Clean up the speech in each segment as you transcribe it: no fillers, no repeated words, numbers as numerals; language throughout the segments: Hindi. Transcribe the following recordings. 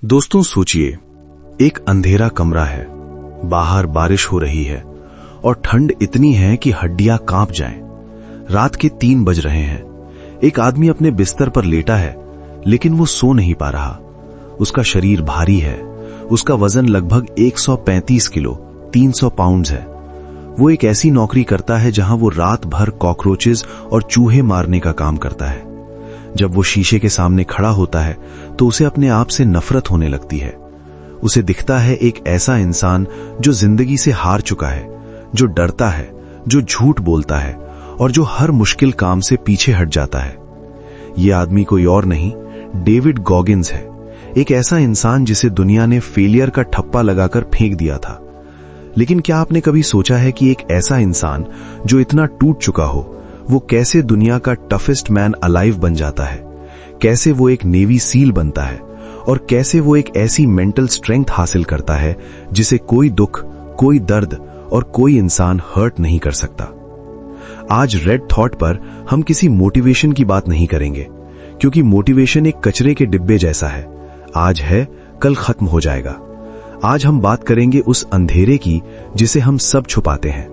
दोस्तों सोचिए, एक अंधेरा कमरा है, बाहर बारिश हो रही है और ठंड इतनी है कि हड्डियां कांप जाएं। रात के 3 बज रहे हैं। एक आदमी अपने बिस्तर पर लेटा है, लेकिन वो सो नहीं पा रहा। उसका शरीर भारी है, उसका वजन लगभग 135 किलो 300 पाउंड्स है। वो एक ऐसी नौकरी करता है जहां वो रात भर कॉकरोचेस और चूहे मारने का काम करता है। जब वो शीशे के सामने खड़ा होता है तो उसे अपने आप से नफरत होने लगती है। उसे दिखता है एक ऐसा इंसान जो जिंदगी से हार चुका है, जो डरता है, जो झूठ बोलता है और जो हर मुश्किल काम से पीछे हट जाता है। ये आदमी कोई और नहीं, डेविड गॉगिन्स है। एक ऐसा इंसान जिसे दुनिया ने फेलियर का ठप्पा लगाकर फेंक दिया था। लेकिन क्या आपने कभी सोचा है कि एक ऐसा इंसान जो इतना टूट चुका हो, वो कैसे दुनिया का टफेस्ट मैन अलाइव बन जाता है? कैसे वो एक नेवी सील बनता है और कैसे वो एक ऐसी मेंटल स्ट्रेंथ हासिल करता है जिसे कोई दुख, कोई दर्द और कोई इंसान हर्ट नहीं कर सकता। आज रेड थॉट पर हम किसी मोटिवेशन की बात नहीं करेंगे, क्योंकि मोटिवेशन एक कचरे के डिब्बे जैसा है। आज है, कल खत्म हो जाएगा। आज हम बात करेंगे उस अंधेरे की जिसे हम सब छुपाते हैं।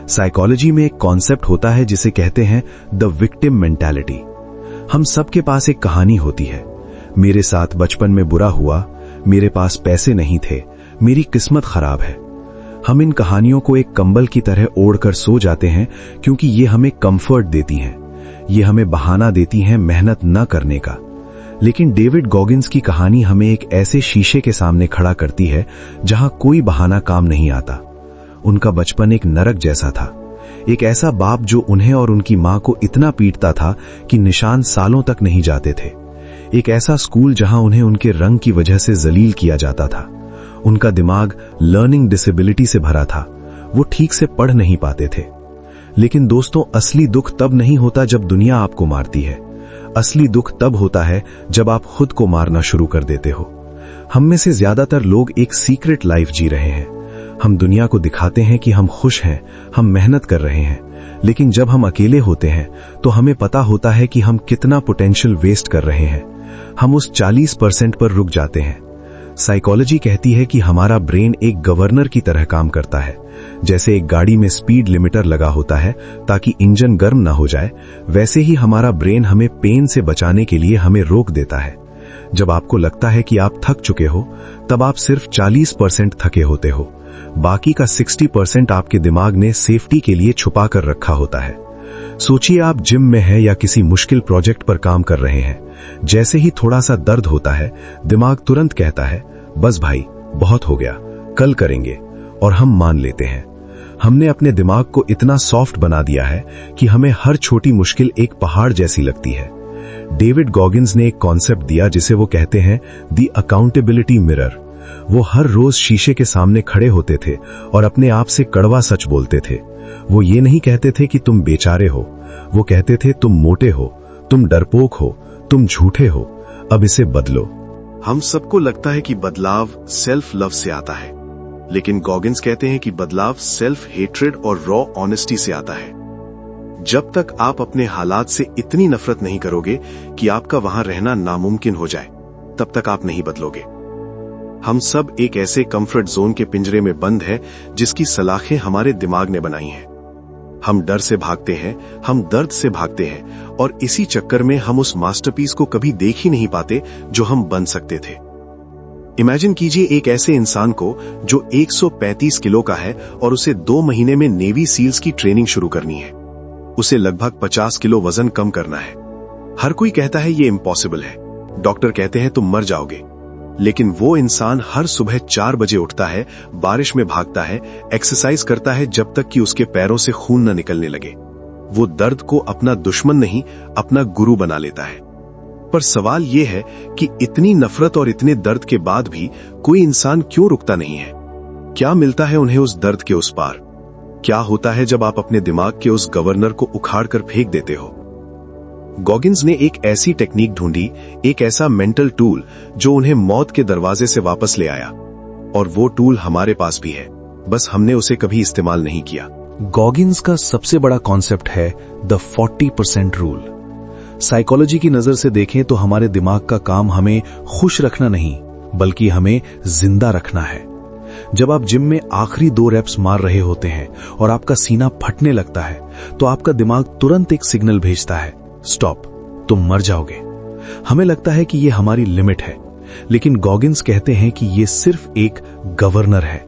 साइकोलॉजी में एक कॉन्सेप्ट होता है जिसे कहते हैं द विक्टिम मेंटालिटी। हम सबके पास एक कहानी होती है। मेरे साथ बचपन में बुरा हुआ, मेरे पास पैसे नहीं थे, मेरी किस्मत खराब है। हम इन कहानियों को एक कंबल की तरह ओढ़कर सो जाते हैं, क्योंकि ये हमें कंफर्ट देती हैं, ये हमें बहाना देती हैं मेहनत न करने का। लेकिन डेविड गॉगिन्स की कहानी हमें एक ऐसे शीशे के सामने खड़ा करती है जहां कोई बहाना काम नहीं आता। उनका बचपन एक नरक जैसा था। एक ऐसा बाप जो उन्हें और उनकी मां को इतना पीटता था कि निशान सालों तक नहीं जाते थे। एक ऐसा स्कूल जहां उन्हें उनके रंग की वजह से जलील किया जाता था। उनका दिमाग लर्निंग डिसेबिलिटी से भरा था, वो ठीक से पढ़ नहीं पाते थे। लेकिन दोस्तों, असली दुख तब नहीं होता जब दुनिया आपको मारती है। असली दुख तब होता है जब आप खुद को मारना शुरू कर देते हो। हम में से ज्यादातर लोग एक सीक्रेट लाइफ जी रहे हैं। हम दुनिया को दिखाते हैं कि हम खुश हैं, हम मेहनत कर रहे हैं, लेकिन जब हम अकेले होते हैं तो हमें पता होता है कि हम कितना पोटेंशियल वेस्ट कर रहे हैं। हम उस 40% पर रुक जाते हैं। साइकोलॉजी कहती है कि हमारा ब्रेन एक गवर्नर की तरह काम करता है। जैसे एक गाड़ी में स्पीड लिमिटर लगा होता है ताकि इंजन गर्म ना हो जाए, वैसे ही हमारा ब्रेन हमें पेन से बचाने के लिए हमें रोक देता है। जब आपको लगता है कि आप थक चुके हो, तब आप सिर्फ 40% थके होते हो। बाकी का 60% आपके दिमाग ने सेफ्टी के लिए छुपा कर रखा होता है। सोचिए, आप जिम में हैं या किसी मुश्किल प्रोजेक्ट पर काम कर रहे हैं। जैसे ही थोड़ा सा दर्द होता है, दिमाग तुरंत कहता है, बस भाई, बहुत हो गया, कल करेंगे। और हम मान लेते हैं। हमने अपने दिमाग को इतना सॉफ्ट बना दिया है कि हमें हर छोटी मुश्किल एक पहाड़ जैसी लगती है। डेविड गॉगिन्स ने एक कॉन्सेप्ट दिया जिसे वो कहते हैं द अकाउंटेबिलिटी मिरर। वो हर रोज शीशे के सामने खड़े होते थे और अपने आप से कड़वा सच बोलते थे। वो ये नहीं कहते थे कि तुम बेचारे हो, वो कहते थे तुम मोटे हो, तुम डरपोक हो, तुम झूठे हो, अब इसे बदलो। हम सबको लगता है कि बदलाव सेल्फ लव से आता है, लेकिन गॉगिन्स कहते हैं कि बदलाव सेल्फ हेट्रेड और रॉ ऑनेस्टी से आता है। जब तक आप अपने हालात से इतनी नफरत नहीं करोगे कि आपका वहां रहना नामुमकिन हो जाए, तब तक आप नहीं बदलोगे। हम सब एक ऐसे कंफर्ट जोन के पिंजरे में बंद हैं जिसकी सलाखें हमारे दिमाग ने बनाई हैं। हम डर से भागते हैं, हम दर्द से भागते हैं और इसी चक्कर में हम उस मास्टरपीस को कभी देख ही नहीं पाते जो हम बन सकते थे। इमेजिन कीजिए एक ऐसे इंसान को जो 135 किलो का है और उसे 2 महीने में नेवी सील्स की ट्रेनिंग शुरू करनी है। उसे लगभग 50 किलो वजन कम करना है। हर कोई कहता है ये इम्पॉसिबल है, डॉक्टर कहते हैं तुम मर जाओगे। लेकिन वो इंसान हर सुबह 4 बजे उठता है, बारिश में भागता है, एक्सरसाइज करता है जब तक कि उसके पैरों से खून न निकलने लगे। वो दर्द को अपना दुश्मन नहीं, अपना गुरु बना लेता है। पर सवाल ये है कि इतनी नफरत और इतने दर्द के बाद भी कोई इंसान क्यों रुकता नहीं है? क्या मिलता है उन्हें उस दर्द के उस पार? क्या होता है जब आप अपने दिमाग के उस गवर्नर को उखाड़ कर फेंक देते हो? गॉगिन्स ने एक ऐसी टेक्निक ढूंढी, एक ऐसा मेंटल टूल जो उन्हें मौत के दरवाजे से वापस ले आया। और वो टूल हमारे पास भी है, बस हमने उसे कभी इस्तेमाल नहीं किया। गॉगिन्स का सबसे बड़ा कॉन्सेप्ट है द 40% रूल। साइकोलॉजी की नजर से देखें तो हमारे दिमाग का काम हमें खुश रखना नहीं, बल्कि हमें जिंदा रखना है। जब आप जिम में आखिरी 2 रेप्स मार रहे होते हैं और आपका सीना फटने लगता है, तो आपका दिमाग तुरंत एक सिग्नल भेजता है, स्टॉप, तुम मर जाओगे। हमें लगता है कि यह हमारी लिमिट है, लेकिन गॉगिन्स कहते हैं कि यह सिर्फ एक गवर्नर है।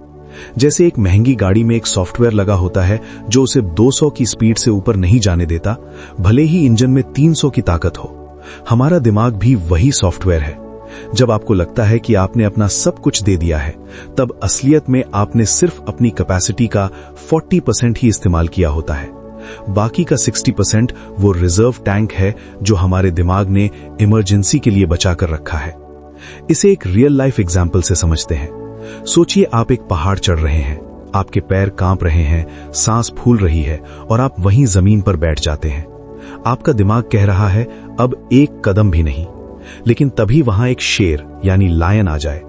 जैसे एक महंगी गाड़ी में एक सॉफ्टवेयर लगा होता है जो उसे 200 की स्पीड से ऊपर नहीं जाने देता, भले ही इंजन में 300 की ताकत हो। हमारा दिमाग भी वही सॉफ्टवेयर है। जब आपको लगता है कि आपने अपना सब कुछ दे दिया है, तब असलियत में आपने सिर्फ अपनी कैपेसिटी का 40% ही इस्तेमाल किया होता है। बाकी का 60% वो रिजर्व टैंक है जो हमारे दिमाग ने इमरजेंसी के लिए बचा कर रखा है। इसे एक रियल लाइफ एग्जाम्पल से समझते हैं। सोचिए आप एक पहाड़ चढ़ रहे हैं, आपके पैर कांप रहे हैं, सांस फूल रही है और आप वहीं जमीन पर बैठ जाते हैं। आपका दिमाग कह रहा है अब एक कदम भी नहीं, लेकिन तभी वहां एक शेर यानी लायन आ जाए।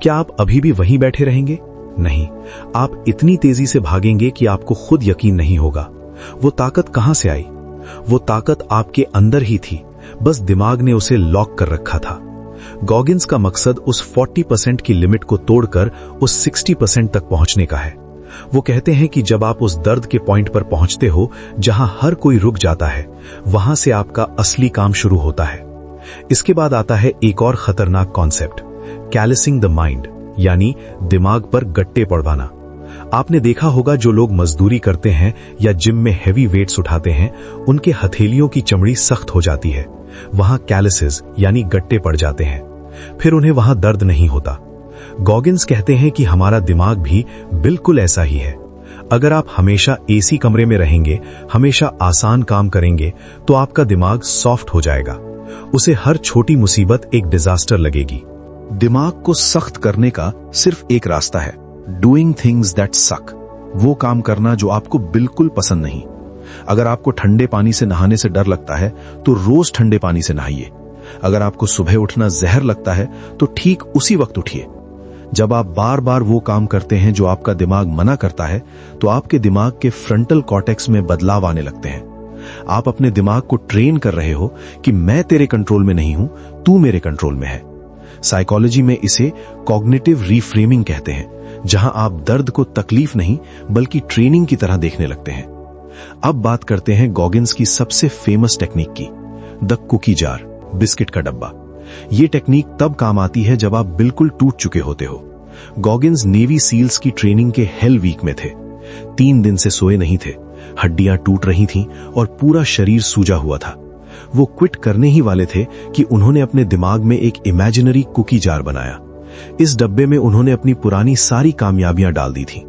क्या आप अभी भी वहीं बैठे रहेंगे? नहीं, आप इतनी तेजी से भागेंगे कि आपको खुद यकीन नहीं होगा। वो ताकत कहां से आई? वो ताकत आपके अंदर ही थी, बस दिमाग ने उसे लॉक कर रखा था। गॉगिन्स का मकसद उस 40% की लिमिट को तोड़कर उस 60% तक पहुंचने का है। वो कहते हैं कि जब आप उस दर्द के पॉइंट पर पहुंचते हो जहां हर कोई रुक जाता है, वहां से आपका असली काम शुरू होता है। इसके बाद आता है एक और खतरनाक कॉन्सेप्ट, कैलसिंग द माइंड, यानी दिमाग पर गट्टे पड़वाना। आपने देखा होगा जो लोग मजदूरी करते हैं या जिम में हेवी वेट्स उठाते हैं, उनके हथेलियों की चमड़ी सख्त हो जाती है। वहां कैलसेस यानी गट्टे पड़ जाते हैं, फिर उन्हें वहां दर्द नहीं होता। गॉगिन्स कहते हैं कि हमारा दिमाग भी बिल्कुल ऐसा ही है। अगर आप हमेशा एसी कमरे में रहेंगे, हमेशा आसान काम करेंगे, तो आपका दिमाग सॉफ्ट हो जाएगा। उसे हर छोटी मुसीबत एक डिजास्टर लगेगी। दिमाग को सख्त करने का सिर्फ एक रास्ता है, डूइंग थिंग्स दैट सक, वो काम करना जो आपको बिल्कुल पसंद नहीं। अगर आपको ठंडे पानी से नहाने से डर लगता है तो रोज ठंडे पानी से नहाइए। अगर आपको सुबह उठना जहर लगता है तो ठीक उसी वक्त उठिए। जब आप बार बार वो काम करते हैं जो आपका दिमाग मना करता है, तो आपके दिमाग के फ्रंटल कॉर्टेक्स में बदलाव आने लगते हैं। आप अपने दिमाग को ट्रेन कर रहे हो कि मैं तेरे कंट्रोल में नहीं हूं, तू मेरे कंट्रोल में है। साइकोलॉजी में इसे कॉग्निटिव रीफ्रेमिंग कहते हैं, जहां आप दर्द को तकलीफ नहीं बल्कि ट्रेनिंग की तरह देखने लगते हैं। अब बात करते हैं गॉगिन्स की सबसे फेमस टेक्निक की, द कुकी जार, बिस्किट का डब्बा। यह टेक्निक तब काम आती है जब आप बिल्कुल टूट चुके होते हो। गॉगिन्स नेवी सील्स की ट्रेनिंग के हेल वीक में थे। 3 दिन से सोए नहीं थे, हड्डियां टूट रही थीं और पूरा शरीर सूजा हुआ था। वो क्विट करने ही वाले थे कि उन्होंने अपने दिमाग में एक इमेजिनरी कुकी जार बनाया। इस डब्बे में उन्होंने अपनी पुरानी सारी कामयाबियां डाल दी थी।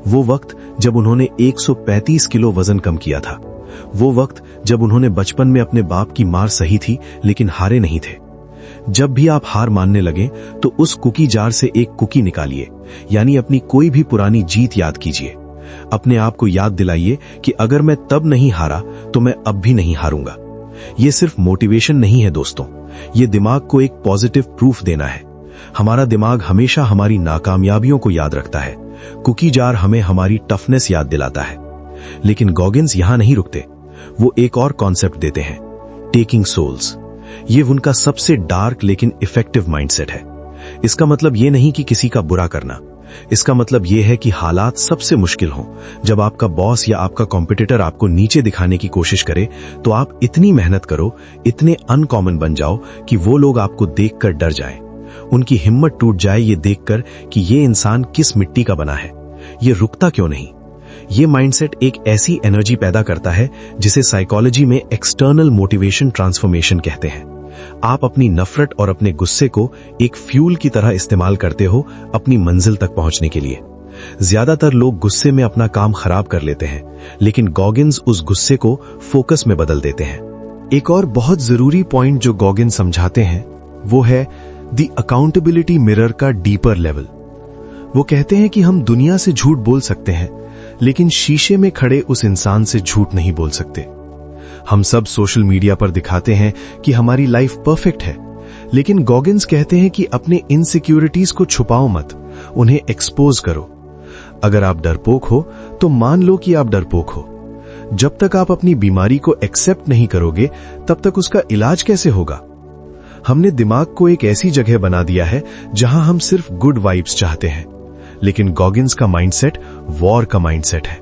वो वक्त जब उन्होंने 135 किलो वजन कम किया था, वो वक्त जब उन्होंने बचपन में अपने बाप की मार सही थी लेकिन हारे नहीं थे। जब भी आप हार मानने लगे तो उस कुकी जार से एक कुकी निकालिए, यानी अपनी कोई भी पुरानी जीत याद कीजिए। अपने आप को याद दिलाइए कि अगर मैं तब नहीं हारा तो मैं अब भी नहीं हारूंगा। ये सिर्फ मोटिवेशन नहीं है दोस्तों, ये दिमाग को एक पॉजिटिव प्रूफ देना है। हमारा दिमाग हमेशा हमारी नाकामयाबियों को याद रखता है, कुकी जार हमें हमारी टफनेस याद दिलाता है। लेकिन गॉगिन्स यहां नहीं रुकते, वो एक और कॉन्सेप्ट देते हैं, टेकिंग सोल्स। ये उनका सबसे डार्क लेकिन इफेक्टिव माइंडसेट है। इसका मतलब ये नहीं कि किसी का बुरा करना, इसका मतलब यह है कि हालात सबसे मुश्किल हों, जब आपका बॉस या आपका कॉम्पिटिटर आपको नीचे दिखाने की कोशिश करे, तो आप इतनी मेहनत करो, इतने अनकॉमन बन जाओ कि वो लोग आपको देखकर डर जाएं। उनकी हिम्मत टूट जाए ये देखकर कि ये इंसान किस मिट्टी का बना है, ये रुकता क्यों नहीं। ये माइंडसेट एक ऐसी एनर्जी पैदा करता है जिसे साइकोलॉजी में एक्सटर्नल मोटिवेशन ट्रांसफॉर्मेशन कहते हैं। आप अपनी नफरत और अपने गुस्से को एक फ्यूल की तरह इस्तेमाल करते हो अपनी मंजिल तक पहुंचने के लिए। ज्यादातर लोग गुस्से में अपना काम खराब कर लेते हैं, लेकिन गॉगिन्स उस गुस्से को फोकस में बदल देते हैं। एक और बहुत जरूरी पॉइंट जो गॉगिन्स समझाते हैं वो है द अकाउंटेबिलिटी मिरर का डीपर लेवल। वो कहते हैं कि हम दुनिया से झूठ बोल सकते हैं, लेकिन शीशे में खड़े उस इंसान से झूठ नहीं बोल सकते। हम सब सोशल मीडिया पर दिखाते हैं कि हमारी लाइफ परफेक्ट है, लेकिन गॉगिन्स कहते हैं कि अपने इनसिक्योरिटीज को छुपाओ मत, उन्हें एक्सपोज करो। अगर आप डरपोक हो तो मान लो कि आप डरपोक हो। जब तक आप अपनी बीमारी को एक्सेप्ट नहीं करोगे, तब तक उसका इलाज कैसे होगा? हमने दिमाग को एक ऐसी जगह बना दिया है जहां हम सिर्फ गुड वाइब्स चाहते हैं। लेकिन गॉगिन्स का माइंडसेट वॉर का माइंडसेट है।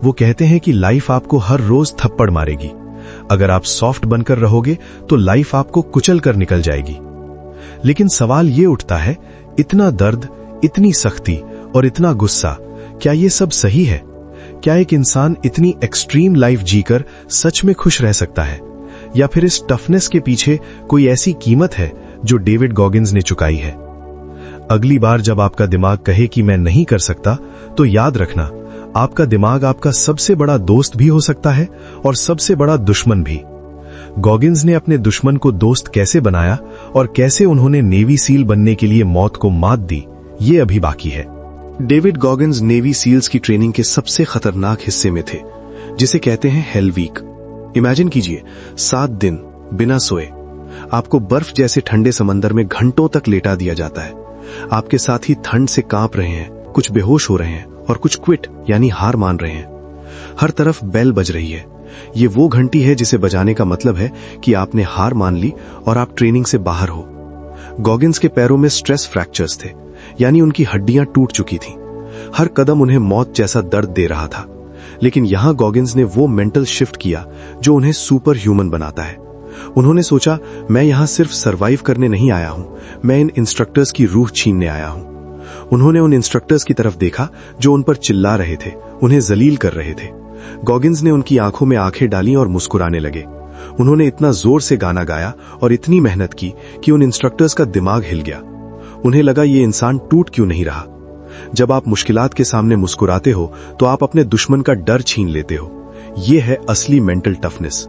वो कहते हैं कि लाइफ आपको हर रोज थप्पड़ मारेगी। अगर आप सॉफ्ट बनकर रहोगे तो लाइफ आपको कुचल कर निकल जाएगी। लेकिन सवाल ये उठता है, इतना दर्द, इतनी सख्ती और इतना गुस्सा, क्या ये सब सही है? क्या एक इंसान इतनी एक्सट्रीम लाइफ जीकर सच में खुश रह सकता है? या फिर इस टफनेस के पीछे कोई ऐसी कीमत है जो डेविड गॉगिन्स ने चुकाई है? अगली बार जब आपका दिमाग कहे कि मैं नहीं कर सकता, तो याद रखना, आपका दिमाग आपका सबसे बड़ा दोस्त भी हो सकता है और सबसे बड़ा दुश्मन भी। गॉगिन्स ने अपने दुश्मन को दोस्त कैसे बनाया और कैसे उन्होंने नेवी सील बनने के लिए मौत को मात दी, ये अभी बाकी है। डेविड गॉगिन्स नेवी सील्स की ट्रेनिंग के सबसे खतरनाक हिस्से में थे, जिसे कहते हैं हेल वीक। इमेजिन कीजिए, 7 दिन बिना सोए आपको बर्फ जैसे ठंडे समंदर में घंटों तक लेटा दिया जाता है। आपके साथी ठंड से कांप रहे हैं, कुछ बेहोश हो रहे हैं और कुछ क्विट यानी हार मान रहे हैं। हर तरफ बेल बज रही है। ये वो घंटी है जिसे बजाने का मतलब है कि आपने हार मान ली और आप ट्रेनिंग से बाहर हो। गॉगिन्स के पैरों में स्ट्रेस फ्रैक्चर्स थे, यानी उनकी हड्डियां टूट चुकी थीं। हर कदम उन्हें मौत जैसा दर्द दे रहा था। लेकिन यहां गॉगिन्स ने वो मेंटल शिफ्ट किया जो उन्हें सुपर ह्यूमन बनाता है। उन्होंने सोचा, मैं यहां सिर्फ सरवाइव करने नहीं आया हूं, मैं इन इंस्ट्रक्टर्स की रूह छीनने आया हूं। उन्होंने उन इंस्ट्रक्टर्स की तरफ देखा जो उन पर चिल्ला रहे थे, उन्हें जलील कर रहे थे। गॉगिन्स ने उनकी आंखों में आंखें डाली और मुस्कुराने लगे। उन्होंने इतना जोर से गाना गाया और इतनी मेहनत की कि उन इंस्ट्रक्टर्स का दिमाग हिल गया। उन्हें लगा, ये इंसान टूट क्यों नहीं रहा? जब आप मुश्किलात के सामने मुस्कुराते हो तो आप अपने दुश्मन का डर छीन लेते हो। यह है असली मेंटल टफनेस।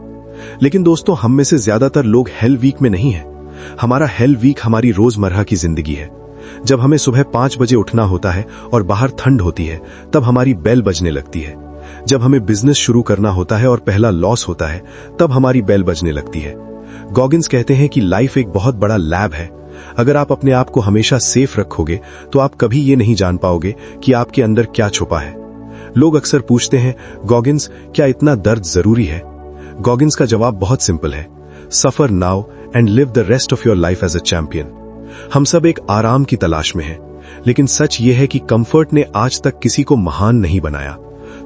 लेकिन दोस्तों, हम में से ज्यादातर लोग हेल वीक में नहीं हैं। हमारा हेल वीक हमारी रोजमर्रा की जिंदगी है। जब हमें सुबह 5 बजे उठना होता है और बाहर ठंड होती है, तब हमारी बेल बजने लगती है। जब हमें बिजनेस शुरू करना होता है और पहला लॉस होता है, तब हमारी बेल बजने लगती है। गॉगिन्स कहते हैं कि लाइफ एक बहुत बड़ा लैब है। अगर आप अपने आप को हमेशा सेफ रखोगे तो आप कभी ये नहीं जान पाओगे कि आपके अंदर क्या छुपा है। लोग अक्सर पूछते हैं, गॉगिन्स, क्या इतना दर्द जरूरी है? गॉगिन्स का जवाब बहुत सिंपल है, suffer now and live the rest of your life as a champion. हम सब एक आराम की तलाश में हैं, लेकिन सच ये है कि कंफर्ट ने आज तक किसी को महान नहीं बनाया।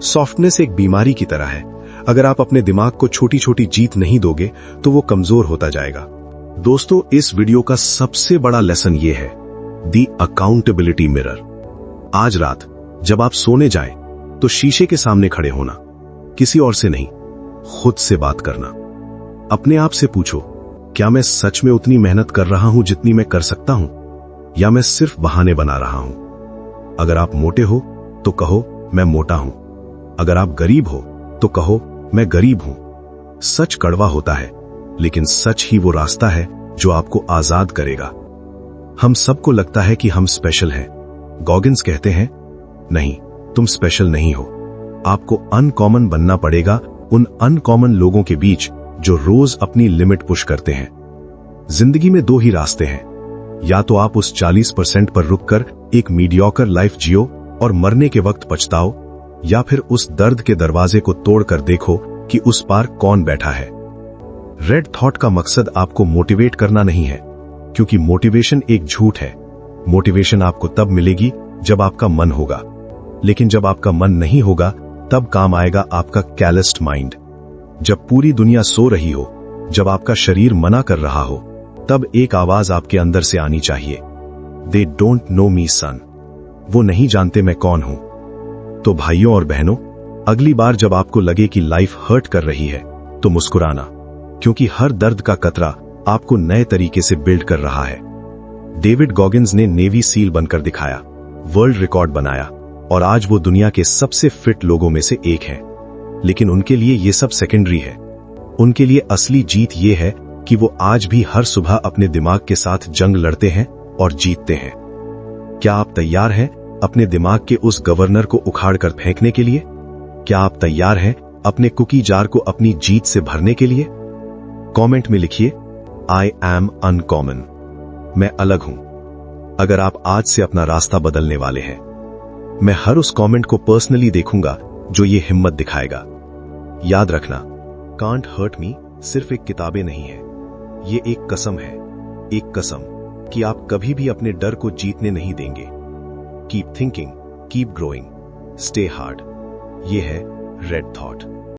सॉफ्टनेस एक बीमारी की तरह है। अगर आप अपने दिमाग को छोटी छोटी जीत नहीं दोगे तो वो कमजोर होता जाएगा। दोस्तों, इस वीडियो का सबसे बड़ा लेसन ये है, दी अकाउंटेबिलिटी मिरर। आज रात जब आप सोने जाएं, तो शीशे के सामने खड़े होना, किसी और से नहीं, खुद से बात करना। अपने आप से पूछो, क्या मैं सच में उतनी मेहनत कर रहा हूं जितनी मैं कर सकता हूं, या मैं सिर्फ बहाने बना रहा हूं? अगर आप मोटे हो तो कहो, मैं मोटा हूं। अगर आप गरीब हो तो कहो, मैं गरीब हूं। सच कड़वा होता है, लेकिन सच ही वो रास्ता है जो आपको आजाद करेगा। हम सबको लगता है कि हम स्पेशल हैं। गॉगिन्स कहते हैं, नहीं, तुम स्पेशल नहीं हो। आपको अनकॉमन बनना पड़ेगा, उन अनकॉमन लोगों के बीच जो रोज अपनी लिमिट पुश करते हैं। जिंदगी में 2 ही रास्ते हैं, या तो आप उस 40% पर रुककर एक मीडियोकर लाइफ जियो और मरने के वक्त पछताओ, या फिर उस दर्द के दरवाजे को तोड़कर देखो कि उस पार कौन बैठा है। रेड थॉट का मकसद आपको मोटिवेट करना नहीं है, क्योंकि मोटिवेशन एक झूठ है। मोटिवेशन आपको तब मिलेगी जब आपका मन होगा, लेकिन जब आपका मन नहीं होगा तब काम आएगा आपका कैलस्ड माइंड। जब पूरी दुनिया सो रही हो, जब आपका शरीर मना कर रहा हो, तब एक आवाज आपके अंदर से आनी चाहिए, दे डोंट नो मी सन। वो नहीं जानते मैं कौन हूं। तो भाइयों और बहनों, अगली बार जब आपको लगे कि लाइफ हर्ट कर रही है, तो मुस्कुराना, क्योंकि हर दर्द का कतरा आपको नए तरीके से बिल्ड कर रहा है। डेविड गॉगिन्स ने नेवी सील बनकर दिखाया, वर्ल्ड रिकॉर्ड बनाया, और आज वो दुनिया के सबसे फिट लोगों में से एक हैं। लेकिन उनके लिए ये सब सेकेंडरी है। उनके लिए असली जीत ये है कि वो आज भी हर सुबह अपने दिमाग के साथ जंग लड़ते हैं और जीतते हैं। क्या आप तैयार हैं अपने दिमाग के उस गवर्नर को उखाड़ कर फेंकने के लिए? क्या आप तैयार हैं अपने कुकी जार को अपनी जीत से भरने के लिए? कमेंट में लिखिए, आई एम अनकॉमन, मैं अलग हूं। अगर आप आज से अपना रास्ता बदलने वाले हैं, मैं हर उस कमेंट को पर्सनली देखूंगा जो ये हिम्मत दिखाएगा। याद रखना, कांट हर्ट मी सिर्फ एक किताबें नहीं है, ये एक कसम है। एक कसम कि आप कभी भी अपने डर को जीतने नहीं देंगे। Keep thinking, keep growing, stay hard. ये है रेड थॉट।